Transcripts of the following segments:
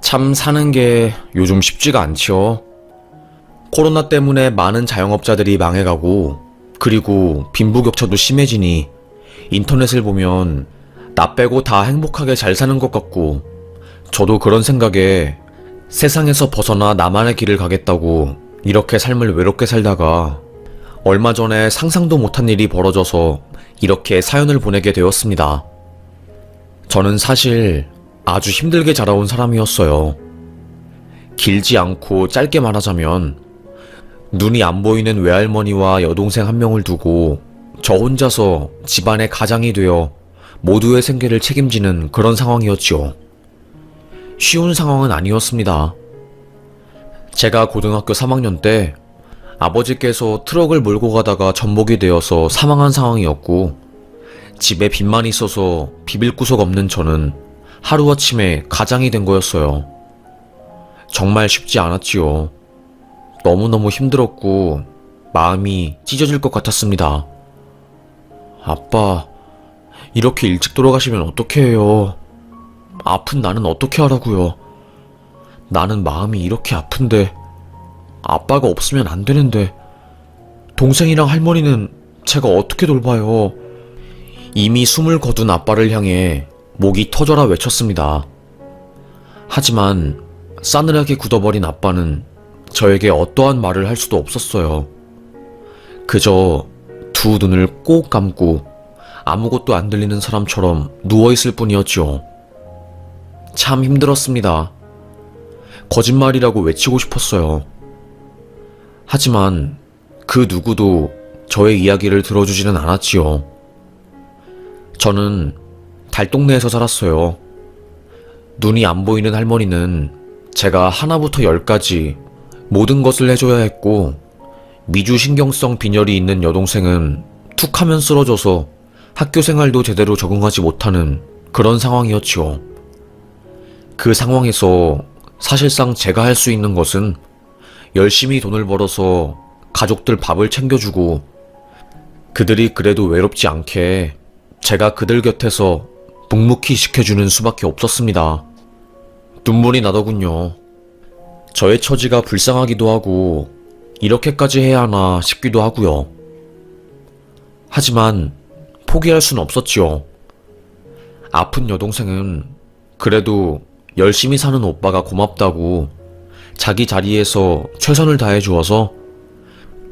참 사는 게 요즘 쉽지가 않지요. 코로나 때문에 많은 자영업자들이 망해가고, 그리고 빈부격차도 심해지니 인터넷을 보면 나 빼고 다 행복하게 잘 사는 것 같고, 저도 그런 생각에 세상에서 벗어나 나만의 길을 가겠다고 이렇게 삶을 외롭게 살다가 얼마 전에 상상도 못한 일이 벌어져서 이렇게 사연을 보내게 되었습니다. 저는 사실 아주 힘들게 자라온 사람이었어요. 길지 않고 짧게 말하자면 눈이 안 보이는 외할머니와 여동생 한 명을 두고 저 혼자서 집안의 가장이 되어 모두의 생계를 책임지는 그런 상황이었지요. 쉬운 상황은 아니었습니다. 제가 고등학교 3학년 때 아버지께서 트럭을 몰고 가다가 전복이 되어서 사망한 상황이었고, 집에 빚만 있어서 비빌 구석 없는 저는 하루아침에 가장이 된 거였어요. 정말 쉽지 않았지요. 너무너무 힘들었고 마음이 찢어질 것 같았습니다. 아빠, 이렇게 일찍 돌아가시면 어떻게 해요? 아픈 나는 어떻게 하라고요? 나는 마음이 이렇게 아픈데 아빠가 없으면 안 되는데 동생이랑 할머니는 제가 어떻게 돌봐요? 이미 숨을 거둔 아빠를 향해 목이 터져라 외쳤습니다. 하지만 싸늘하게 굳어버린 아빠는 저에게 어떠한 말을 할 수도 없었어요. 그저 두 눈을 꼭 감고 아무것도 안 들리는 사람처럼 누워있을 뿐이었죠. 참 힘들었습니다. 거짓말이라고 외치고 싶었어요. 하지만 그 누구도 저의 이야기를 들어주지는 않았지요. 저는 달동네에서 살았어요. 눈이 안 보이는 할머니는 제가 하나부터 열까지 모든 것을 해줘야 했고, 미주신경성 빈혈이 있는 여동생은 툭 하면 쓰러져서 학교 생활도 제대로 적응하지 못하는 그런 상황이었지요. 그 상황에서 사실상 제가 할 수 있는 것은 열심히 돈을 벌어서 가족들 밥을 챙겨주고, 그들이 그래도 외롭지 않게 제가 그들 곁에서 묵묵히 지켜주는 수밖에 없었습니다. 눈물이 나더군요. 저의 처지가 불쌍하기도 하고 이렇게까지 해야 하나 싶기도 하고요. 하지만 포기할 순 없었지요. 아픈 여동생은 그래도 열심히 사는 오빠가 고맙다고 자기 자리에서 최선을 다해 주어서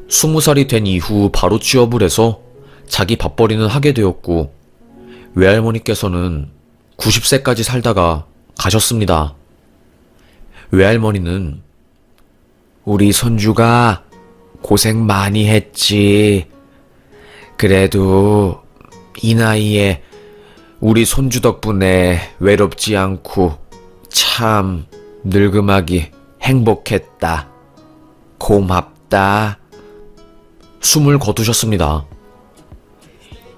20살이 된 이후 바로 취업을 해서 자기 밥벌이는 하게 되었고, 외할머니께서는 90세까지 살다가 가셨습니다. 외할머니는 우리 손주가 고생 많이 했지. 그래도 이 나이에 우리 손주 덕분에 외롭지 않고 참 늙음하기 행복했다. 고맙다. 숨을 거두셨습니다.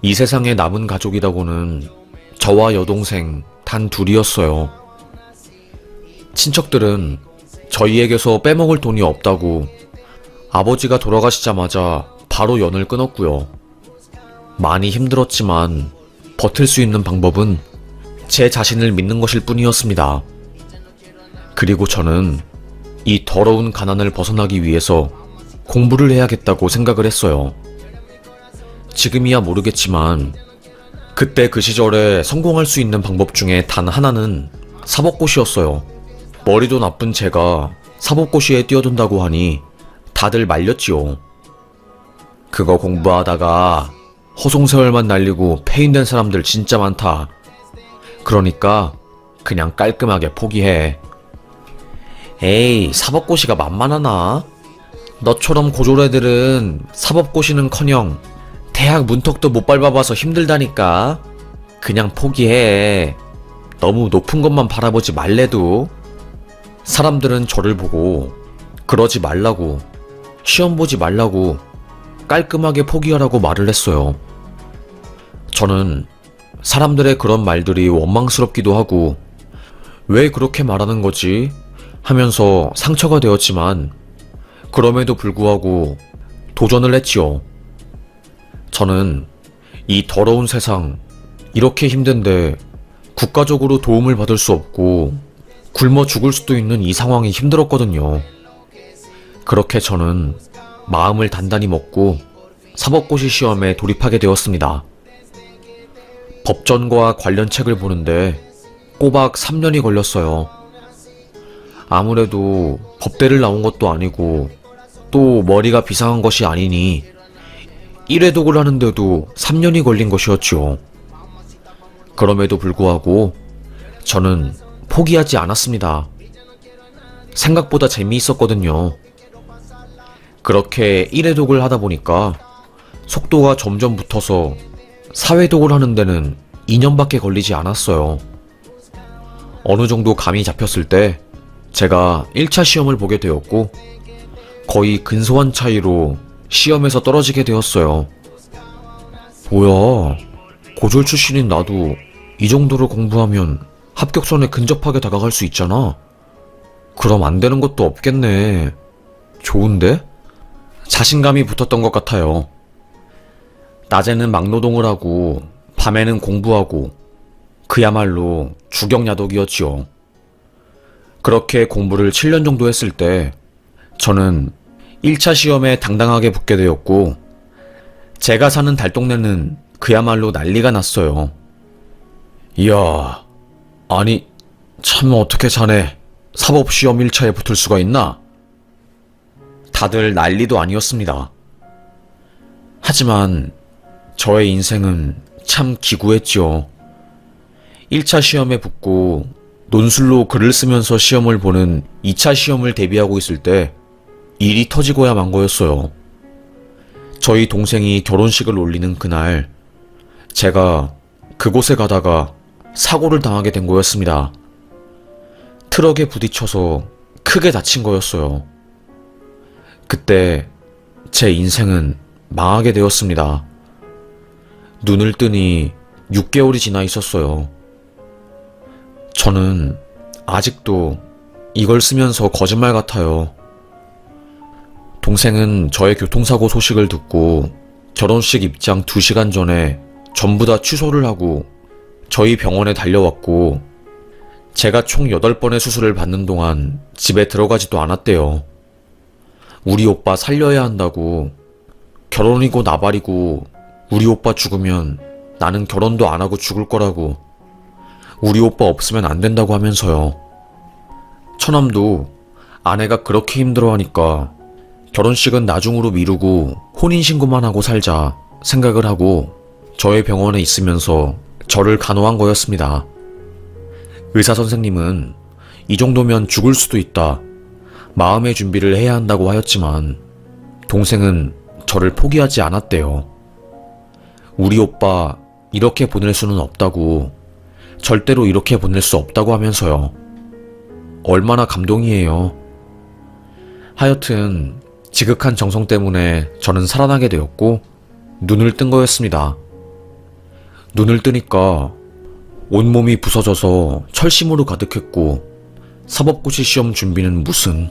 이 세상에 남은 가족이라고는 저와 여동생 단 둘이었어요. 친척들은 저희에게서 빼먹을 돈이 없다고 아버지가 돌아가시자마자 바로 연을 끊었고요. 많이 힘들었지만 버틸 수 있는 방법은 제 자신을 믿는 것일 뿐이었습니다. 그리고 저는 이 더러운 가난을 벗어나기 위해서 공부를 해야겠다고 생각을 했어요. 지금이야 모르겠지만 그때 그 시절에 성공할 수 있는 방법 중에 단 하나는 사법고시였어요. 머리도 나쁜 제가 사법고시에 뛰어든다고 하니 다들 말렸지요. 그거 공부하다가 허송세월만 날리고 폐인된 사람들 진짜 많다. 그러니까 그냥 깔끔하게 포기해. 에이, 사법고시가 만만하나? 너처럼 고졸 애들은 사법고시는커녕 대학 문턱도 못 밟아봐서 힘들다니까. 그냥 포기해. 너무 높은 것만 바라보지 말래도. 사람들은 저를 보고 그러지 말라고, 시험 보지 말라고, 깔끔하게 포기하라고 말을 했어요. 저는 사람들의 그런 말들이 원망스럽기도 하고 왜 그렇게 말하는 거지? 하면서 상처가 되었지만 그럼에도 불구하고 도전을 했지요. 저는 이 더러운 세상, 이렇게 힘든데 국가적으로 도움을 받을 수 없고 굶어 죽을 수도 있는 이 상황이 힘들었거든요. 그렇게 저는 마음을 단단히 먹고 사법고시 시험에 돌입하게 되었습니다. 법전과 관련 책을 보는데 꼬박 3년이 걸렸어요. 아무래도 법대를 나온 것도 아니고 또 머리가 비상한 것이 아니니 1회독을 하는데도 3년이 걸린 것이었죠. 그럼에도 불구하고 저는 포기하지 않았습니다. 생각보다 재미있었거든요. 그렇게 1회독을 하다 보니까 속도가 점점 붙어서 4회독을 하는 데는 2년밖에 걸리지 않았어요. 어느 정도 감이 잡혔을 때 제가 1차 시험을 보게 되었고 거의 근소한 차이로 시험에서 떨어지게 되었어요. 뭐야, 고졸 출신인 나도 이 정도로 공부하면 합격선에 근접하게 다가갈 수 있잖아. 그럼 안 되는 것도 없겠네. 좋은데? 자신감이 붙었던 것 같아요. 낮에는 막노동을 하고 밤에는 공부하고 그야말로 주경야독이었지요. 그렇게 공부를 7년 정도 했을 때 저는 1차 시험에 당당하게 붙게 되었고 제가 사는 달동네는 그야말로 난리가 났어요. 이야, 아니 참 어떻게 자네 사법시험 1차에 붙을 수가 있나? 다들 난리도 아니었습니다. 하지만 저의 인생은 참 기구했죠. 1차 시험에 붙고 논술로 글을 쓰면서 시험을 보는 2차 시험을 대비하고 있을 때 일이 터지고야 만 거였어요. 저희 동생이 결혼식을 올리는 그날 제가 그곳에 가다가 사고를 당하게 된 거였습니다. 트럭에 부딪혀서 크게 다친 거였어요. 그때 제 인생은 망하게 되었습니다. 눈을 뜨니 6개월이 지나 있었어요. 저는 아직도 이걸 쓰면서 거짓말 같아요. 동생은 저의 교통사고 소식을 듣고 결혼식 입장 2시간 전에 전부 다 취소를 하고 저희 병원에 달려왔고 제가 총 8번의 수술을 받는 동안 집에 들어가지도 않았대요. 우리 오빠 살려야 한다고, 결혼이고 나발이고 우리 오빠 죽으면 나는 결혼도 안 하고 죽을 거라고, 우리 오빠 없으면 안 된다고 하면서요. 처남도 아내가 그렇게 힘들어하니까 결혼식은 나중으로 미루고 혼인신고만 하고 살자 생각을 하고 저의 병원에 있으면서 저를 간호한 거였습니다. 의사 선생님은 이 정도면 죽을 수도 있다, 마음의 준비를 해야 한다고 하였지만 동생은 저를 포기하지 않았대요. 우리 오빠 이렇게 보낼 수는 없다고, 절대로 이렇게 보낼 수 없다고 하면서요. 얼마나 감동이에요. 하여튼 지극한 정성 때문에 저는 살아나게 되었고 눈을 뜬 거였습니다. 눈을 뜨니까 온몸이 부서져서 철심으로 가득했고 사법고시 시험 준비는 무슨,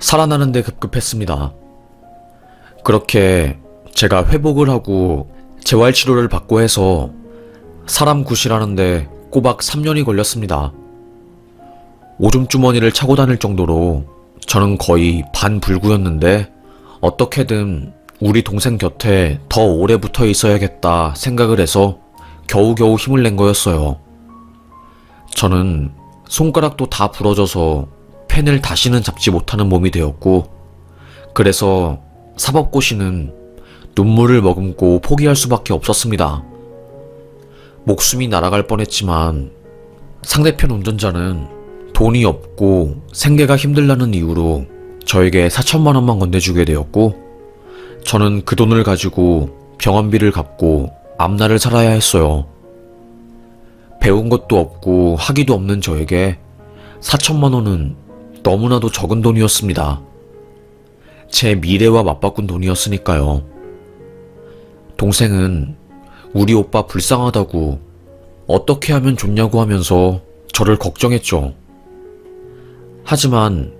살아나는데 급급했습니다. 그렇게 제가 회복을 하고 재활치료를 받고 해서 사람 구실하는데 꼬박 3년이 걸렸습니다. 오줌 주머니를 차고 다닐 정도로 저는 거의 반불구였는데 어떻게든 우리 동생 곁에 더 오래 붙어 있어야겠다 생각을 해서 겨우겨우 힘을 낸 거였어요. 저는 손가락도 다 부러져서 펜을 다시는 잡지 못하는 몸이 되었고 그래서 사법고시는 눈물을 머금고 포기할 수밖에 없었습니다. 목숨이 날아갈 뻔했지만 상대편 운전자는 돈이 없고 생계가 힘들다는 이유로 저에게 4천만 원만 건네주게 되었고 저는 그 돈을 가지고 병원비를 갚고 앞날을 살아야 했어요. 배운 것도 없고 학위도 없는 저에게 4천만 원은 너무나도 적은 돈이었습니다. 제 미래와 맞바꾼 돈이었으니까요. 동생은 우리 오빠 불쌍하다고, 어떻게 하면 좋냐고 하면서 저를 걱정했죠. 하지만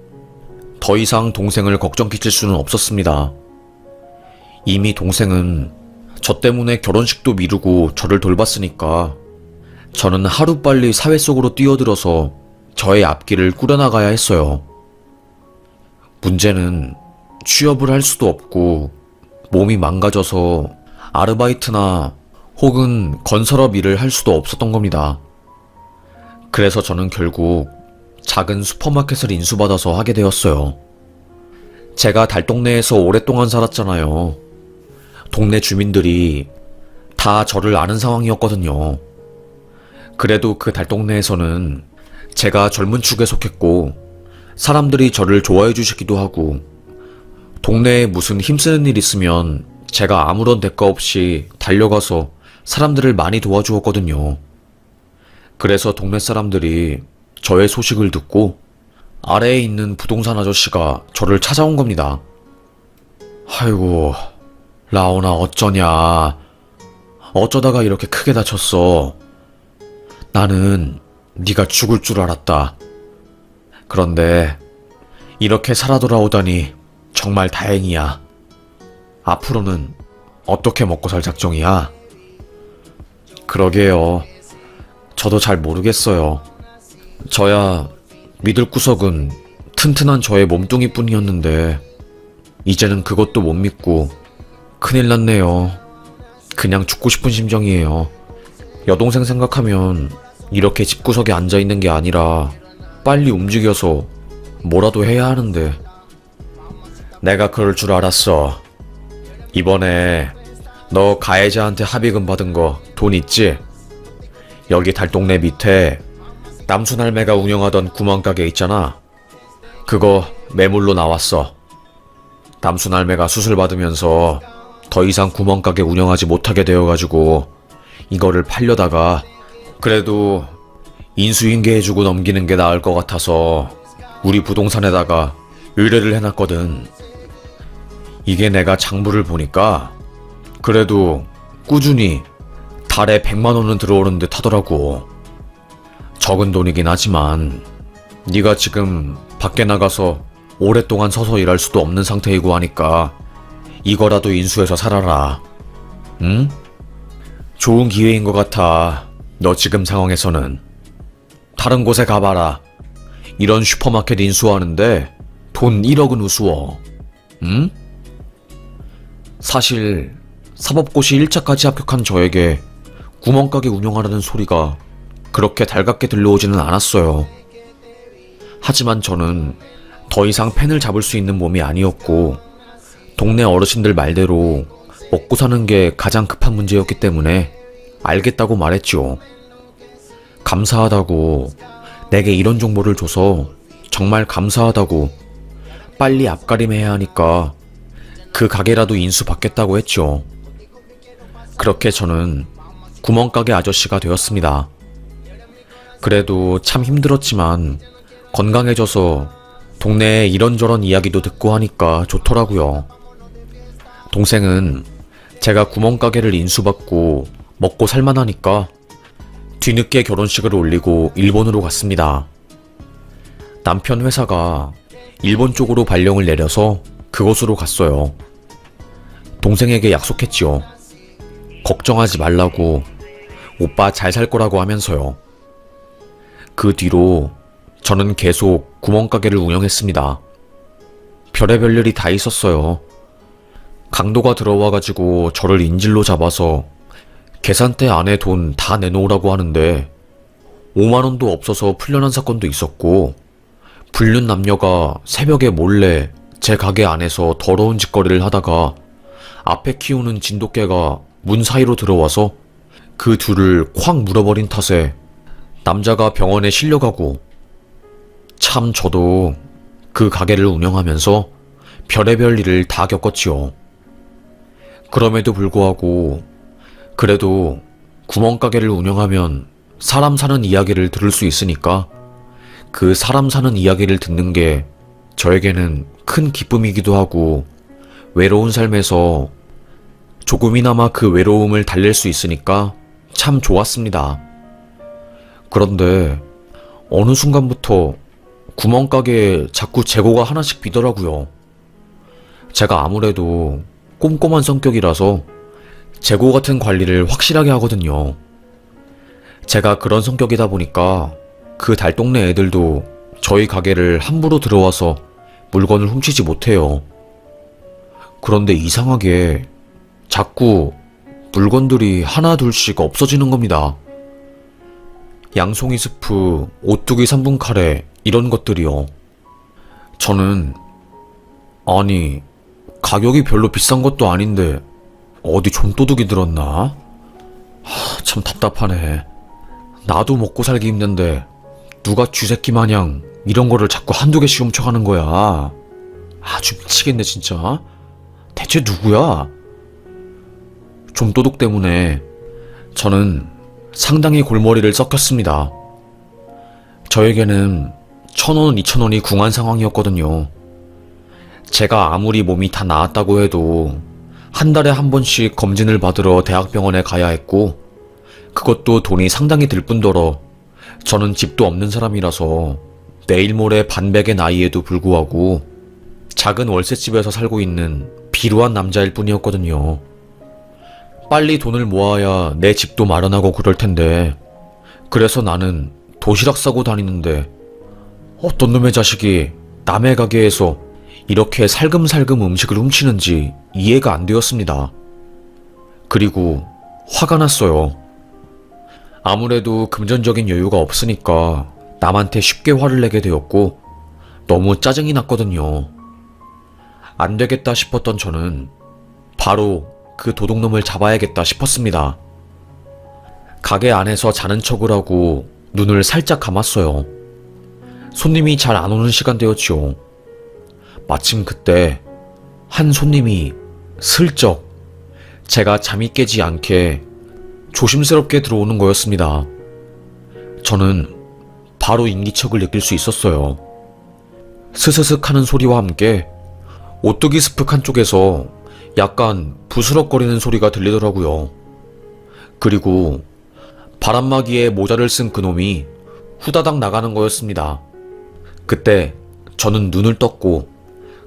더 이상 동생을 걱정키칠 수는 없었습니다. 이미 동생은 저 때문에 결혼식도 미루고 저를 돌봤으니까 저는 하루빨리 사회 속으로 뛰어들어서 저의 앞길을 꾸려나가야 했어요. 문제는 취업을 할 수도 없고 몸이 망가져서 아르바이트나 혹은 건설업 일을 할 수도 없었던 겁니다. 그래서 저는 결국 작은 슈퍼마켓을 인수받아서 하게 되었어요. 제가 달동네에서 오랫동안 살았잖아요. 동네 주민들이 다 저를 아는 상황이었거든요. 그래도 그 달동네에서는 제가 젊은 축에 속했고 사람들이 저를 좋아해 주시기도 하고 동네에 무슨 힘쓰는 일 있으면 제가 아무런 대가 없이 달려가서 사람들을 많이 도와주었거든요. 그래서 동네 사람들이 저의 소식을 듣고 아래에 있는 부동산 아저씨가 저를 찾아온 겁니다. 아이고, 라온아 어쩌냐. 어쩌다가 이렇게 크게 다쳤어. 나는 네가 죽을 줄 알았다. 그런데 이렇게 살아 돌아오다니 정말 다행이야. 앞으로는 어떻게 먹고 살 작정이야? 그러게요. 저도 잘 모르겠어요. 저야 믿을 구석은 튼튼한 저의 몸뚱이뿐이었는데 이제는 그것도 못 믿고 큰일 났네요. 그냥 죽고 싶은 심정이에요. 여동생 생각하면 이렇게 집구석에 앉아있는 게 아니라 빨리 움직여서 뭐라도 해야 하는데. 내가 그럴 줄 알았어. 이번에 너 가해자한테 합의금 받은 거 돈 있지? 여기 달동네 밑에 남순 할매가 운영하던 구멍가게 있잖아. 그거 매물로 나왔어. 남순 할매가 수술 받으면서 더 이상 구멍가게 운영하지 못하게 되어가지고 이거를 팔려다가 그래도 인수인계해주고 넘기는 게 나을 것 같아서 우리 부동산에다가 의뢰를 해놨거든. 이게 내가 장부를 보니까 그래도 꾸준히 달에 100만 원은 들어오는 듯 하더라고. 적은 돈이긴 하지만 네가 지금 밖에 나가서 오랫동안 서서 일할 수도 없는 상태이고 하니까 이거라도 인수해서 살아라. 응? 좋은 기회인 것 같아. 너 지금 상황에서는. 다른 곳에 가봐라. 이런 슈퍼마켓 인수하는데 돈 1억은 우스워. 응? 사실 사법고시 1차까지 합격한 저에게 구멍가게 운영하라는 소리가 그렇게 달갑게 들려오지는 않았어요. 하지만 저는 더 이상 펜을 잡을 수 있는 몸이 아니었고 동네 어르신들 말대로 먹고 사는 게 가장 급한 문제였기 때문에 알겠다고 말했죠. 감사하다고, 내게 이런 정보를 줘서 정말 감사하다고, 빨리 앞가림해야 하니까 그 가게라도 인수받겠다고 했죠. 그렇게 저는 구멍가게 아저씨가 되었습니다. 그래도 참 힘들었지만 건강해져서 동네에 이런저런 이야기도 듣고 하니까 좋더라고요. 동생은 제가 구멍가게를 인수받고 먹고 살만하니까 뒤늦게 결혼식을 올리고 일본으로 갔습니다. 남편 회사가 일본 쪽으로 발령을 내려서 그곳으로 갔어요. 동생에게 약속했지요. 걱정하지 말라고, 오빠 잘 살 거라고 하면서요. 그 뒤로 저는 계속 구멍가게를 운영했습니다. 별의별 일이 다 있었어요. 강도가 들어와가지고 저를 인질로 잡아서 계산대 안에 돈 다 내놓으라고 하는데 5만원도 없어서 풀려난 사건도 있었고, 불륜 남녀가 새벽에 몰래 제 가게 안에서 더러운 짓거리를 하다가 앞에 키우는 진돗개가 문 사이로 들어와서 그 둘을 콱 물어버린 탓에 남자가 병원에 실려가고, 참 저도 그 가게를 운영하면서 별의별 일을 다 겪었지요. 그럼에도 불구하고 그래도 구멍가게를 운영하면 사람 사는 이야기를 들을 수 있으니까 그 사람 사는 이야기를 듣는 게 저에게는 큰 기쁨이기도 하고, 외로운 삶에서 조금이나마 그 외로움을 달랠 수 있으니까 참 좋았습니다. 그런데 어느 순간부터 구멍가게에 자꾸 재고가 하나씩 비더라고요. 제가 아무래도 꼼꼼한 성격이라서 재고 같은 관리를 확실하게 하거든요. 제가 그런 성격이다 보니까 그 달동네 애들도 저희 가게를 함부로 들어와서 물건을 훔치지 못해요. 그런데 이상하게 자꾸 물건들이 하나 둘씩 없어지는 겁니다. 양송이 스프, 오뚜기 3분 카레 이런 것들이요. 저는 아니 가격이 별로 비싼 것도 아닌데 어디 좀도둑이 들었나? 참 답답하네. 나도 먹고 살기 힘든데 누가 쥐새끼 마냥 이런 거를 자꾸 한두 개씩 훔쳐가는 거야. 아주 미치겠네 진짜. 대체 누구야? 좀도둑 때문에 저는 상당히 골머리를 썩혔습니다. 저에게는 1,000원, 2,000원이 궁한 상황이었거든요. 제가 아무리 몸이 다 나았다고 해도 한 달에 한 번씩 검진을 받으러 대학병원에 가야 했고, 그것도 돈이 상당히 들 뿐더러 저는 집도 없는 사람이라서 내일 모레 반백의 나이에도 불구하고 작은 월세집에서 살고 있는 비루한 남자일 뿐이었거든요. 빨리 돈을 모아야 내 집도 마련하고 그럴 텐데, 그래서 나는 도시락 싸고 다니는데 어떤 놈의 자식이 남의 가게에서 이렇게 살금살금 음식을 훔치는지 이해가 안 되었습니다. 그리고 화가 났어요. 아무래도 금전적인 여유가 없으니까 남한테 쉽게 화를 내게 되었고 너무 짜증이 났거든요. 안 되겠다 싶었던 저는 바로 그 도둑놈을 잡아야겠다 싶었습니다. 가게 안에서 자는 척을 하고 눈을 살짝 감았어요. 손님이 잘 안 오는 시간대였지요. 마침 그때 한 손님이 슬쩍 제가 잠이 깨지 않게 조심스럽게 들어오는 거였습니다. 저는 바로 인기척을 느낄 수 있었어요. 스스슥 하는 소리와 함께 오뚜기 스프 칸 쪽에서 약간 부스럭거리는 소리가 들리더라고요. 그리고 바람막이에 모자를 쓴 그놈이 후다닥 나가는 거였습니다. 그때 저는 눈을 떴고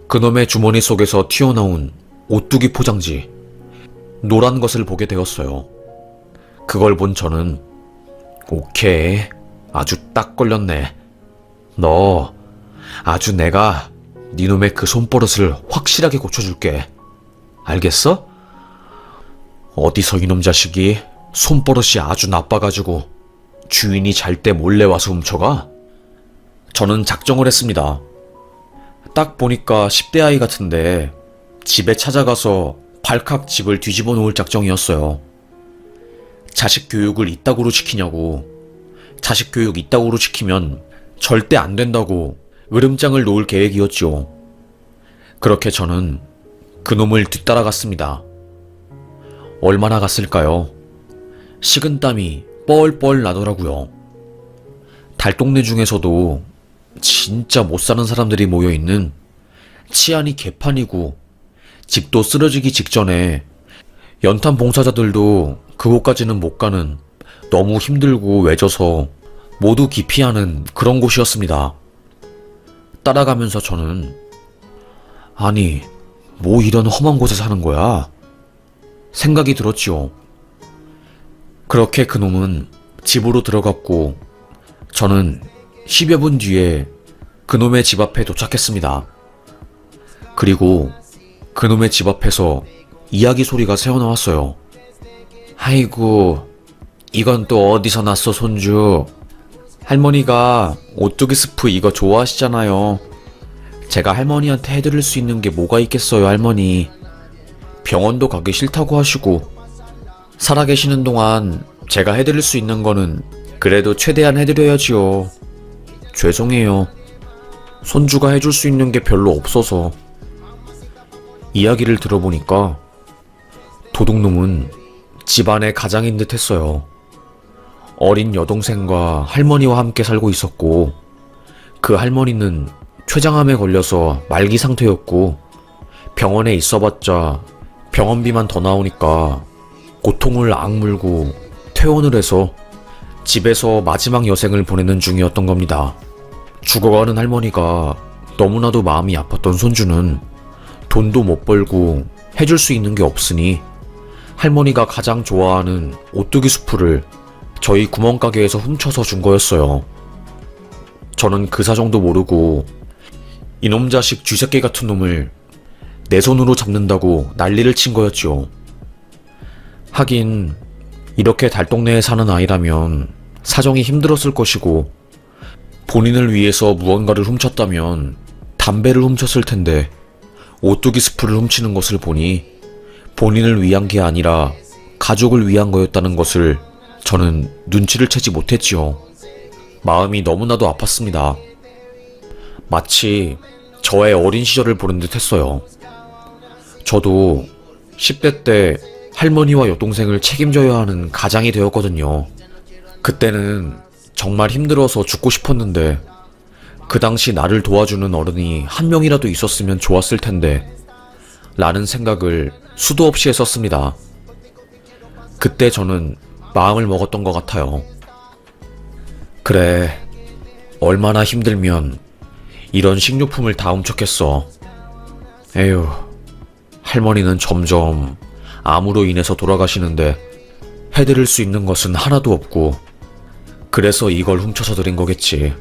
그놈의 주머니 속에서 튀어나온 오뚜기 포장지, 노란 것을 보게 되었어요. 그걸 본 저는 오케이, 아주 딱 걸렸네. 너 아주 내가 니놈의 그 손버릇을 확실하게 고쳐줄게. 알겠어? 어디서 이놈 자식이 손버릇이 아주 나빠가지고 주인이 잘 때 몰래 와서 훔쳐가? 저는 작정을 했습니다. 딱 보니까 10대 아이 같은데 집에 찾아가서 발칵 집을 뒤집어 놓을 작정이었어요. 자식 교육을 이따구로 시키냐고. 자식 교육 이따구로 시키면 절대 안 된다고 으름장을 놓을 계획이었죠. 그렇게 저는 그놈을 뒤따라갔습니다. 얼마나 갔을까요? 식은땀이 뻘뻘 나더라고요. 달동네 중에서도 진짜 못 사는 사람들이 모여있는, 치안이 개판이고 집도 쓰러지기 직전에 연탄 봉사자들도 그곳까지는 못 가는 너무 힘들고 외져서 모두 기피하는 그런 곳이었습니다. 따라가면서 저는 아니 뭐 이런 험한 곳에 사는 거야? 생각이 들었지요. 그렇게 그놈은 집으로 들어갔고 저는 10여 분 뒤에 그놈의 집 앞에 도착했습니다. 그리고 그놈의 집 앞에서 이야기 소리가 새어나왔어요. 아이고, 이건 또 어디서 났어 손주. 할머니가 오뚜기 스프 이거 좋아하시잖아요. 제가 할머니한테 해드릴 수 있는 게 뭐가 있겠어요, 할머니. 병원도 가기 싫다고 하시고 살아계시는 동안 제가 해드릴 수 있는 거는 그래도 최대한 해드려야지요. 죄송해요. 손주가 해줄 수 있는 게 별로 없어서. 이야기를 들어보니까 도둑놈은 집안의 가장인 듯 했어요. 어린 여동생과 할머니와 함께 살고 있었고 그 할머니는 췌장암에 걸려서 말기 상태였고 병원에 있어봤자 병원비만 더 나오니까 고통을 악물고 퇴원을 해서 집에서 마지막 여생을 보내는 중이었던 겁니다. 죽어가는 할머니가 너무나도 마음이 아팠던 손주는 돈도 못 벌고 해줄 수 있는 게 없으니 할머니가 가장 좋아하는 오뚜기 수프를 저희 구멍가게에서 훔쳐서 준 거였어요. 저는 그 사정도 모르고 이놈 자식 쥐새끼 같은 놈을 내 손으로 잡는다고 난리를 친 거였죠. 하긴 이렇게 달동네에 사는 아이라면 사정이 힘들었을 것이고 본인을 위해서 무언가를 훔쳤다면 담배를 훔쳤을 텐데 오뚜기 스프를 훔치는 것을 보니 본인을 위한 게 아니라 가족을 위한 거였다는 것을 저는 눈치를 채지 못했지요. 마음이 너무나도 아팠습니다. 마치 저의 어린 시절을 보는 듯 했어요. 저도 10대 때 할머니와 여동생을 책임져야 하는 가장이 되었거든요. 그때는 정말 힘들어서 죽고 싶었는데 그 당시 나를 도와주는 어른이 한 명이라도 있었으면 좋았을 텐데 라는 생각을 수도 없이 했었습니다. 그때 저는 마음을 먹었던 것 같아요. 그래, 얼마나 힘들면 이런 식료품을 다 훔쳤겠어. 에휴, 할머니는 점점 암으로 인해서 돌아가시는데 해드릴 수 있는 것은 하나도 없고 그래서 이걸 훔쳐서 드린 거겠지.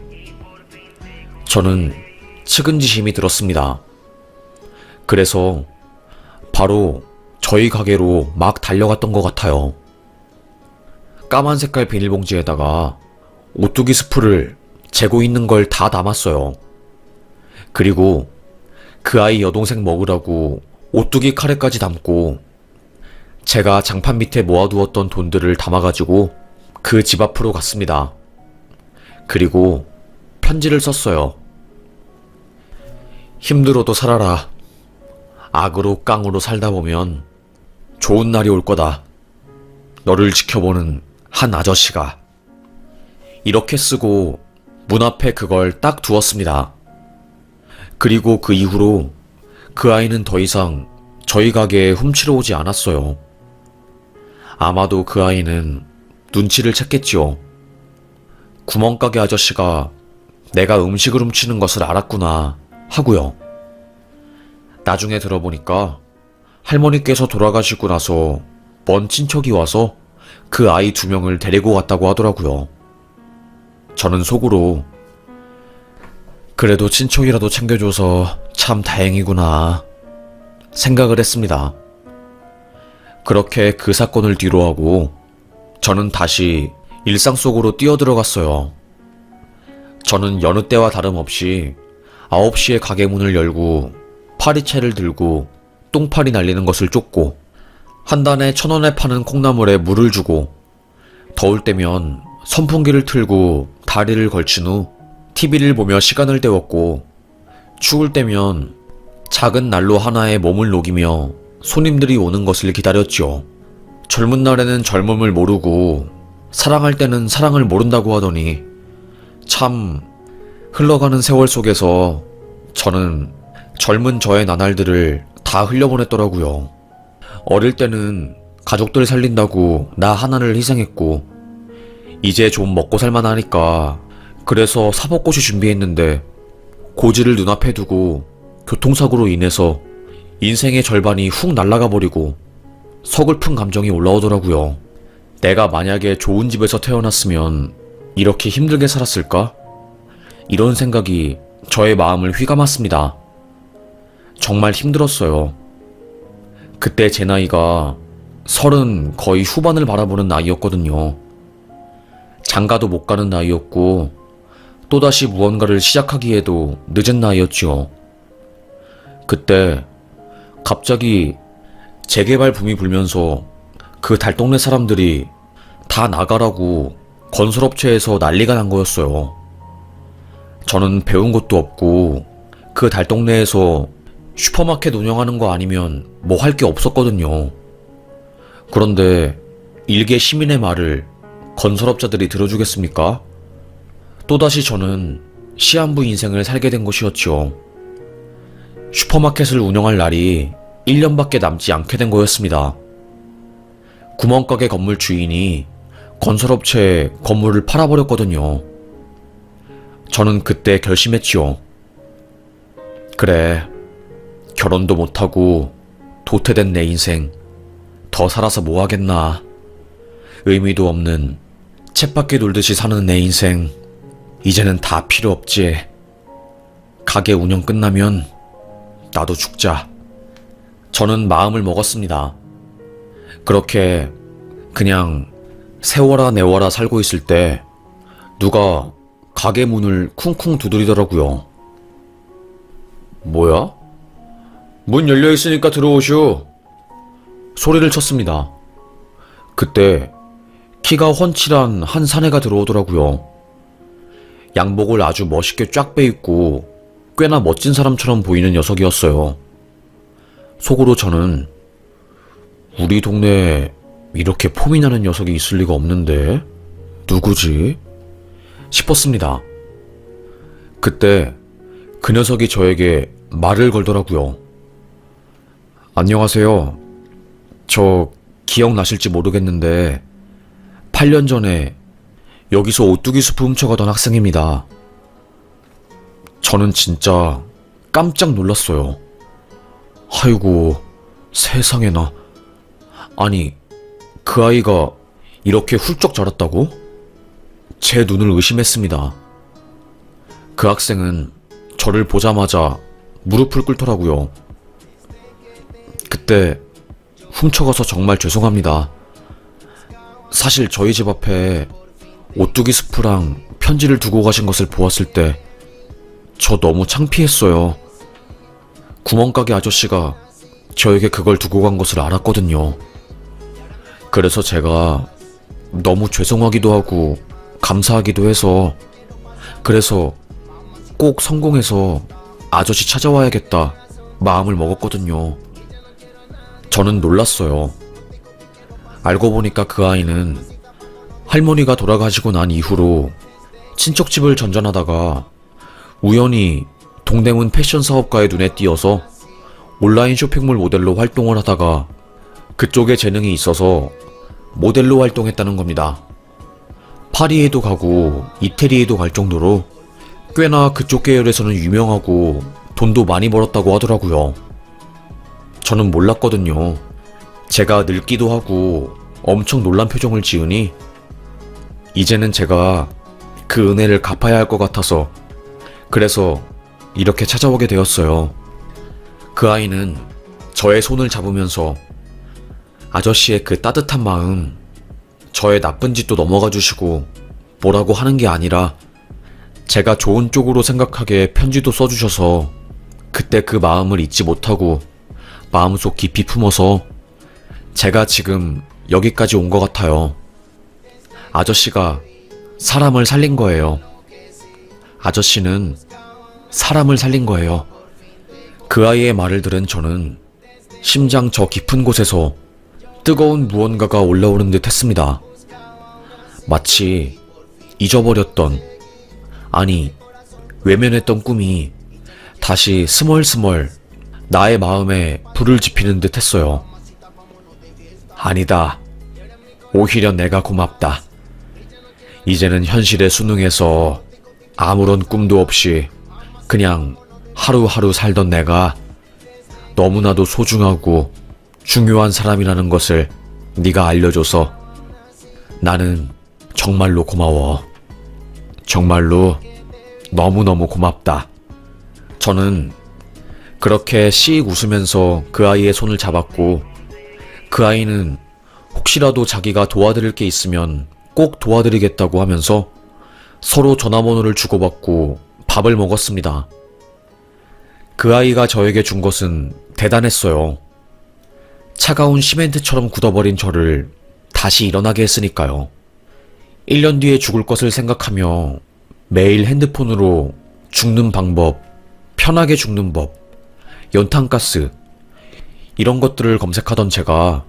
저는 측은지심이 들었습니다. 그래서 바로 저희 가게로 막 달려갔던 것 같아요. 까만 색깔 비닐봉지에다가 오뚜기 스프를 재고 있는 걸 다 담았어요. 그리고 그 아이 여동생 먹으라고 오뚜기 카레까지 담고 제가 장판 밑에 모아두었던 돈들을 담아가지고 그 집 앞으로 갔습니다. 그리고 편지를 썼어요. 힘들어도 살아라. 악으로 깡으로 살다 보면 좋은 날이 올 거다. 너를 지켜보는 한 아저씨가. 이렇게 쓰고 문 앞에 그걸 딱 두었습니다. 그리고 그 이후로 그 아이는 더 이상 저희 가게에 훔치러 오지 않았어요. 아마도 그 아이는 눈치를 챘겠지요. 구멍가게 아저씨가 내가 음식을 훔치는 것을 알았구나 하고요. 나중에 들어보니까 할머니께서 돌아가시고 나서 먼 친척이 와서 그 아이 2명을 데리고 갔다고 하더라고요. 저는 속으로 그래도 친척이라도 챙겨줘서 참 다행이구나 생각을 했습니다. 그렇게 그 사건을 뒤로하고 저는 다시 일상 속으로 뛰어들어갔어요. 저는 여느 때와 다름없이 9시에 가게 문을 열고 파리채를 들고 똥파리 날리는 것을 쫓고 한 단에 1,000원에 파는 콩나물에 물을 주고 더울 때면 선풍기를 틀고 다리를 걸친 후 TV를 보며 시간을 때웠고 추울 때면 작은 난로 하나에 몸을 녹이며 손님들이 오는 것을 기다렸죠. 젊은 날에는 젊음을 모르고 사랑할 때는 사랑을 모른다고 하더니 참 흘러가는 세월 속에서 저는 젊은 저의 나날들을 다 흘려보냈더라고요. 어릴 때는 가족들 살린다고 나 하나를 희생했고 이제 좀 먹고 살만하니까 그래서 사법고시 준비했는데 고지를 눈앞에 두고 교통사고로 인해서 인생의 절반이 훅 날아가 버리고 서글픈 감정이 올라오더라고요. 내가 만약에 좋은 집에서 태어났으면 이렇게 힘들게 살았을까? 이런 생각이 저의 마음을 휘감았습니다. 정말 힘들었어요. 그때 제 나이가 30 거의 후반을 바라보는 나이였거든요. 장가도 못 가는 나이였고 또다시 무언가를 시작하기에도 늦은 나이였죠. 그때 갑자기 재개발 붐이 불면서 그 달동네 사람들이 다 나가라고 건설업체에서 난리가 난 거였어요. 저는 배운 것도 없고 그 달동네에서 슈퍼마켓 운영하는 거 아니면 뭐 할 게 없었거든요. 그런데 일개 시민의 말을 건설업자들이 들어주겠습니까? 또다시 저는 시한부 인생을 살게 된 것이었죠. 슈퍼마켓을 운영할 날이 1년밖에 남지 않게 된 거였습니다. 구멍가게 건물 주인이 건설업체에 건물을 팔아버렸거든요. 저는 그때 결심했지요. 그래, 결혼도 못하고 도태된 내 인생 더 살아서 뭐 하겠나. 의미도 없는 쳇바퀴 돌듯이 사는 내 인생, 이제는 다 필요 없지. 가게 운영 끝나면 나도 죽자. 저는 마음을 먹었습니다. 그렇게 그냥 세워라 내워라 살고 있을 때 누가 가게 문을 쿵쿵 두드리더라고요. 뭐야? 문 열려 있으니까 들어오시오. 소리를 쳤습니다. 그때 키가 훤칠한 한 사내가 들어오더라고요. 양복을 아주 멋있게 쫙 빼입고 꽤나 멋진 사람처럼 보이는 녀석이었어요. 속으로 저는 우리 동네에 이렇게 폼이 나는 녀석이 있을 리가 없는데 누구지? 싶었습니다. 그때 그 녀석이 저에게 말을 걸더라고요. 안녕하세요. 저 기억나실지 모르겠는데 8년 전에 여기서 오뚜기 수프 훔쳐가던 학생입니다. 저는 진짜 깜짝 놀랐어요. 아이고, 세상에나. 아니, 그 아이가 이렇게 훌쩍 자랐다고? 제 눈을 의심했습니다. 그 학생은 저를 보자마자 무릎을 꿇더라고요. 그때 훔쳐가서 정말 죄송합니다. 사실 저희 집 앞에 오뚜기 수프랑 편지를 두고 가신 것을 보았을 때 저 너무 창피했어요. 구멍가게 아저씨가 저에게 그걸 두고 간 것을 알았거든요. 그래서 제가 너무 죄송하기도 하고 감사하기도 해서 그래서 꼭 성공해서 아저씨 찾아와야겠다 마음을 먹었거든요. 저는 놀랐어요. 알고 보니까 그 아이는 할머니가 돌아가시고 난 이후로 친척집을 전전하다가 우연히 동대문 패션 사업가의 눈에 띄어서 온라인 쇼핑몰 모델로 활동을 하다가 그쪽에 재능이 있어서 모델로 활동했다는 겁니다. 파리에도 가고 이태리에도 갈 정도로 꽤나 그쪽 계열에서는 유명하고 돈도 많이 벌었다고 하더라고요. 저는 몰랐거든요. 제가 늙기도 하고 엄청 놀란 표정을 지으니 이제는 제가 그 은혜를 갚아야 할 것 같아서 그래서 이렇게 찾아오게 되었어요. 그 아이는 저의 손을 잡으면서 아저씨의 그 따뜻한 마음, 저의 나쁜 짓도 넘어가 주시고 뭐라고 하는 게 아니라 제가 좋은 쪽으로 생각하게 편지도 써주셔서 그때 그 마음을 잊지 못하고 마음속 깊이 품어서 제가 지금 여기까지 온 것 같아요. 아저씨가 사람을 살린 거예요. 아저씨는 사람을 살린 거예요. 그 아이의 말을 들은 저는 심장 저 깊은 곳에서 뜨거운 무언가가 올라오는 듯 했습니다. 마치 잊어버렸던, 아니, 외면했던 꿈이 다시 스멀스멀 나의 마음에 불을 지피는 듯 했어요. 아니다. 오히려 내가 고맙다. 이제는 현실에 순응해서 아무런 꿈도 없이 그냥 하루하루 살던 내가 너무나도 소중하고 중요한 사람이라는 것을 네가 알려줘서 나는 정말로 고마워. 정말로 너무너무 고맙다. 저는 그렇게 씩 웃으면서 그 아이의 손을 잡았고 그 아이는 혹시라도 자기가 도와드릴 게 있으면 꼭 도와드리겠다고 하면서 서로 전화번호를 주고받고 밥을 먹었습니다. 그 아이가 저에게 준 것은 대단했어요. 차가운 시멘트처럼 굳어버린 저를 다시 일어나게 했으니까요. 1년 뒤에 죽을 것을 생각하며 매일 핸드폰으로 죽는 방법, 편하게 죽는 법, 연탄가스 이런 것들을 검색하던 제가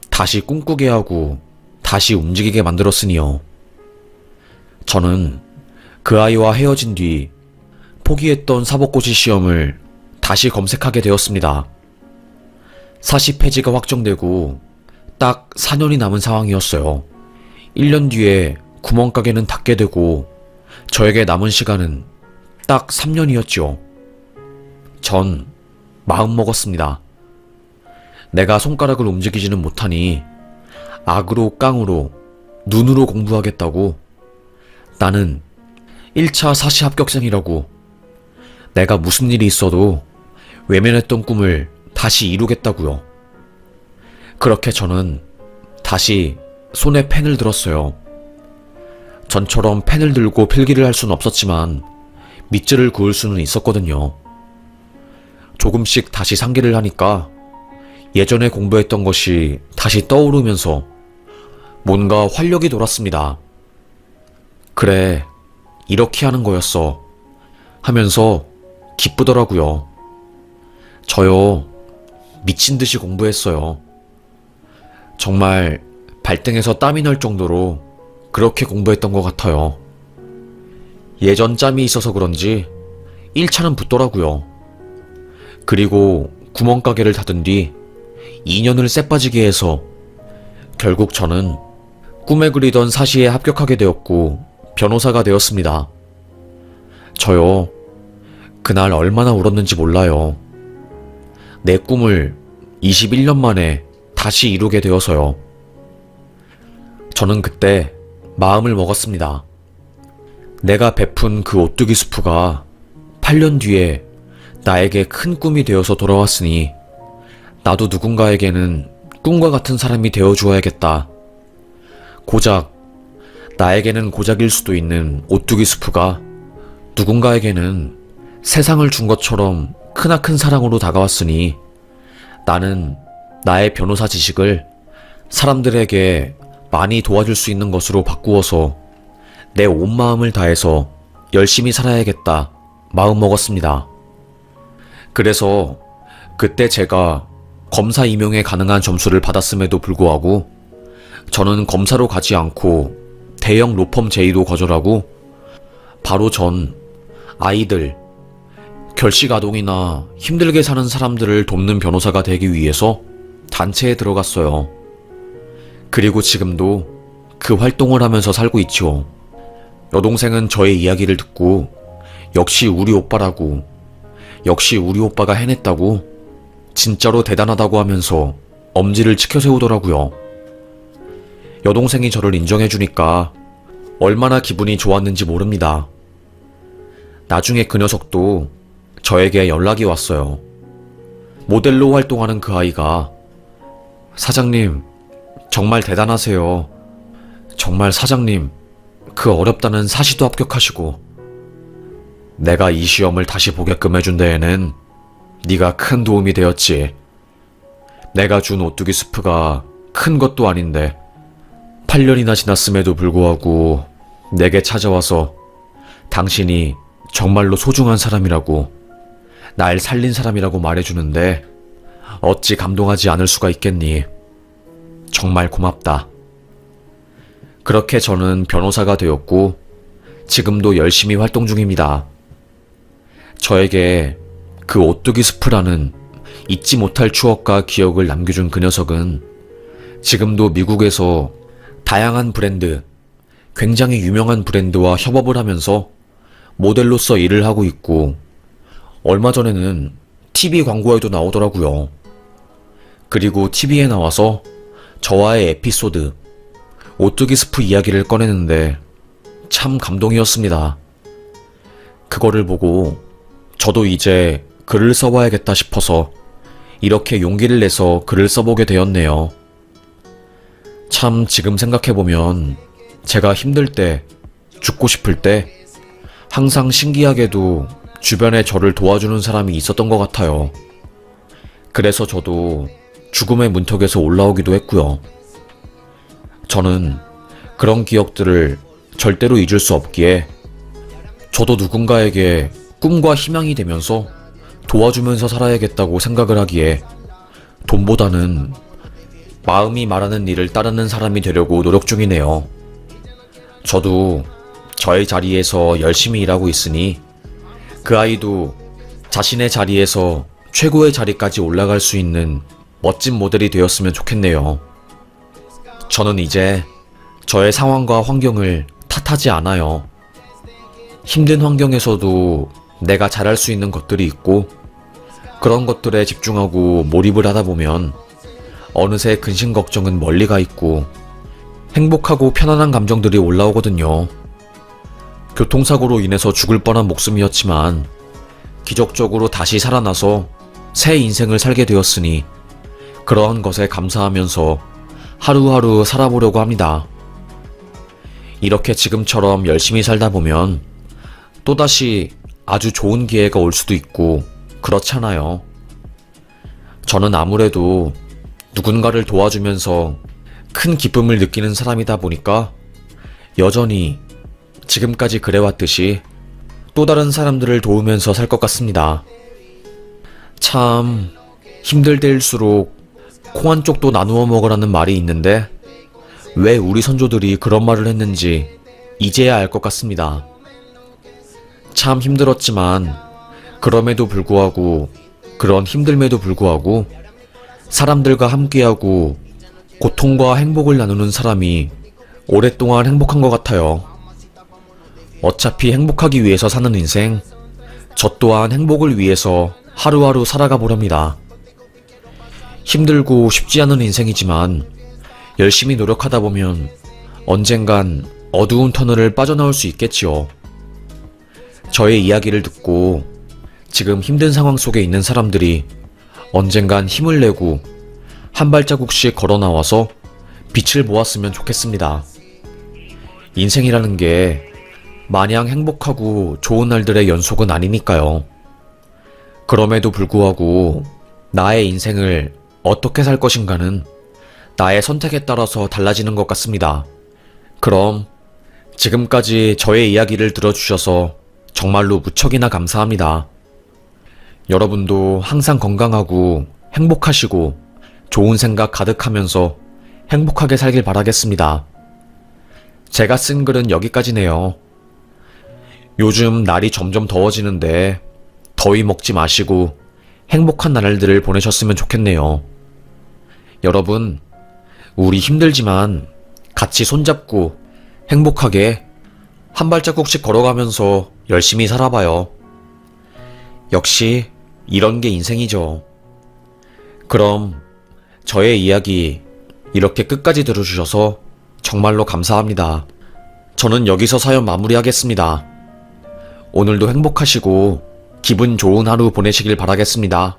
다시 꿈꾸게 하고 다시 움직이게 만들었으니요. 저는 그 아이와 헤어진 뒤 포기했던 사법고시 시험을 다시 검색하게 되었습니다. 사시 폐지가 확정되고 딱 4년이 남은 상황이었어요. 1년 뒤에 구멍가게는 닫게 되고 저에게 남은 시간은 딱 3년이었죠. 전 마음먹었습니다. 내가 손가락을 움직이지는 못하니 악으로 깡으로 눈으로 공부하겠다고. 나는 1차 사시 합격생이라고. 내가 무슨 일이 있어도 외면했던 꿈을 다시 이루겠다고요. 그렇게 저는 다시 손에 펜을 들었어요. 전처럼 펜을 들고 필기를 할 수는 없었지만 밑줄을 그을 수는 있었거든요. 조금씩 다시 상기를 하니까 예전에 공부했던 것이 다시 떠오르면서 뭔가 활력이 돌았습니다. 그래, 이렇게 하는 거였어 하면서 기쁘더라고요. 저요, 미친 듯이 공부했어요. 정말 발등에서 땀이 날 정도로 그렇게 공부했던 것 같아요. 예전 짬이 있어서 그런지 1차는 붙더라고요. 그리고 구멍가게를 닫은 뒤 2년을 쎄빠지게 해서 결국 저는 꿈에 그리던 사시에 합격하게 되었고 변호사가 되었습니다. 저요, 그날 얼마나 울었는지 몰라요. 내 꿈을 21년 만에 다시 이루게 되어서요. 저는 그때 마음을 먹었습니다. 내가 베푼 그 오뚜기 수프가 8년 뒤에 나에게 큰 꿈이 되어서 돌아왔으니 나도 누군가에게는 꿈과 같은 사람이 되어주어야겠다. 고작 나에게는 고작일 수도 있는 오뚜기 수프가 누군가에게는 세상을 준 것처럼 크나큰 사랑으로 다가왔으니 나는 나의 변호사 지식을 사람들에게 많이 도와줄 수 있는 것으로 바꾸어서 내 온 마음을 다해서 열심히 살아야겠다 마음먹었습니다. 그래서 그때 제가 검사 임용에 가능한 점수를 받았음에도 불구하고 저는 검사로 가지 않고 대형 로펌 제의도 거절하고 바로 전 아이들, 결식아동이나 힘들게 사는 사람들을 돕는 변호사가 되기 위해서 단체에 들어갔어요. 그리고 지금도 그 활동을 하면서 살고 있죠. 여동생은 저의 이야기를 듣고 역시 우리 오빠라고, 역시 우리 오빠가 해냈다고, 진짜로 대단하다고 하면서 엄지를 치켜세우더라고요. 여동생이 저를 인정해주니까 얼마나 기분이 좋았는지 모릅니다. 나중에 그 녀석도 저에게 연락이 왔어요. 모델로 활동하는 그 아이가 사장님, 정말 대단하세요. 정말 사장님, 그 어렵다는 사시도 합격하시고 내가 이 시험을 다시 보게끔 해준 데에는 네가 큰 도움이 되었지. 내가 준 오뚜기 수프가 큰 것도 아닌데 8년이나 지났음에도 불구하고 내게 찾아와서 당신이 정말로 소중한 사람이라고, 날 살린 사람이라고 말해주는데 어찌 감동하지 않을 수가 있겠니. 정말 고맙다. 그렇게 저는 변호사가 되었고 지금도 열심히 활동 중입니다. 저에게 그 오뚜기 스프라는 잊지 못할 추억과 기억을 남겨준 그 녀석은 지금도 미국에서 다양한 브랜드, 굉장히 유명한 브랜드와 협업을 하면서 모델로서 일을 하고 있고 얼마 전에는 TV 광고에도 나오더라고요. 그리고 TV에 나와서 저와의 에피소드, 오뚜기 스프 이야기를 꺼내는데 참 감동이었습니다. 그거를 보고 저도 이제 글을 써봐야겠다 싶어서 이렇게 용기를 내서 글을 써보게 되었네요. 참 지금 생각해보면 제가 힘들 때, 죽고 싶을 때 항상 신기하게도 주변에 저를 도와주는 사람이 있었던 것 같아요. 그래서 저도 죽음의 문턱에서 올라오기도 했고요. 저는 그런 기억들을 절대로 잊을 수 없기에 저도 누군가에게 꿈과 희망이 되면서 도와주면서 살아야겠다고 생각을 하기에 돈보다는 마음이 말하는 일을 따르는 사람이 되려고 노력 중이네요. 저도 저의 자리에서 열심히 일하고 있으니 그 아이도 자신의 자리에서 최고의 자리까지 올라갈 수 있는 멋진 모델이 되었으면 좋겠네요. 저는 이제 저의 상황과 환경을 탓하지 않아요. 힘든 환경에서도 내가 잘할 수 있는 것들이 있고 그런 것들에 집중하고 몰입을 하다 보면 어느새 근심 걱정은 멀리 가 있고 행복하고 편안한 감정들이 올라오거든요. 교통사고로 인해서 죽을 뻔한 목숨이었지만 기적적으로 다시 살아나서 새 인생을 살게 되었으니 그러한 것에 감사하면서 하루하루 살아보려고 합니다. 이렇게 지금처럼 열심히 살다 보면 또다시 아주 좋은 기회가 올 수도 있고 그렇잖아요. 저는 아무래도 누군가를 도와주면서 큰 기쁨을 느끼는 사람이다 보니까 여전히 지금까지 그래왔듯이 또 다른 사람들을 도우면서 살 것 같습니다. 참 힘들 때일수록 콩 한 쪽도 나누어 먹으라는 말이 있는데 왜 우리 선조들이 그런 말을 했는지 이제야 알 것 같습니다. 참 힘들었지만 그럼에도 불구하고 그런 힘듦에도 불구하고 사람들과 함께하고 고통과 행복을 나누는 사람이 오랫동안 행복한 것 같아요. 어차피 행복하기 위해서 사는 인생, 저 또한 행복을 위해서 하루하루 살아가 보렵니다. 힘들고 쉽지 않은 인생이지만 열심히 노력하다 보면 언젠간 어두운 터널을 빠져나올 수 있겠지요. 저의 이야기를 듣고 지금 힘든 상황 속에 있는 사람들이 언젠간 힘을 내고 한 발자국씩 걸어 나와서 빛을 보았으면 좋겠습니다. 인생이라는 게 마냥 행복하고 좋은 날들의 연속은 아니니까요. 그럼에도 불구하고 나의 인생을 어떻게 살 것인가는 나의 선택에 따라서 달라지는 것 같습니다. 그럼 지금까지 저의 이야기를 들어주셔서 정말로 무척이나 감사합니다. 여러분도 항상 건강하고 행복하시고 좋은 생각 가득하면서 행복하게 살길 바라겠습니다. 제가 쓴 글은 여기까지네요. 요즘 날이 점점 더워지는데 더위 먹지 마시고 행복한 나날들을 보내셨으면 좋겠네요. 여러분, 우리 힘들지만 같이 손잡고 행복하게 한 발자국씩 걸어가면서 열심히 살아봐요. 역시 이런 게 인생이죠. 그럼 저의 이야기 이렇게 끝까지 들어주셔서 정말로 감사합니다. 저는 여기서 사연 마무리하겠습니다. 오늘도 행복하시고 기분 좋은 하루 보내시길 바라겠습니다.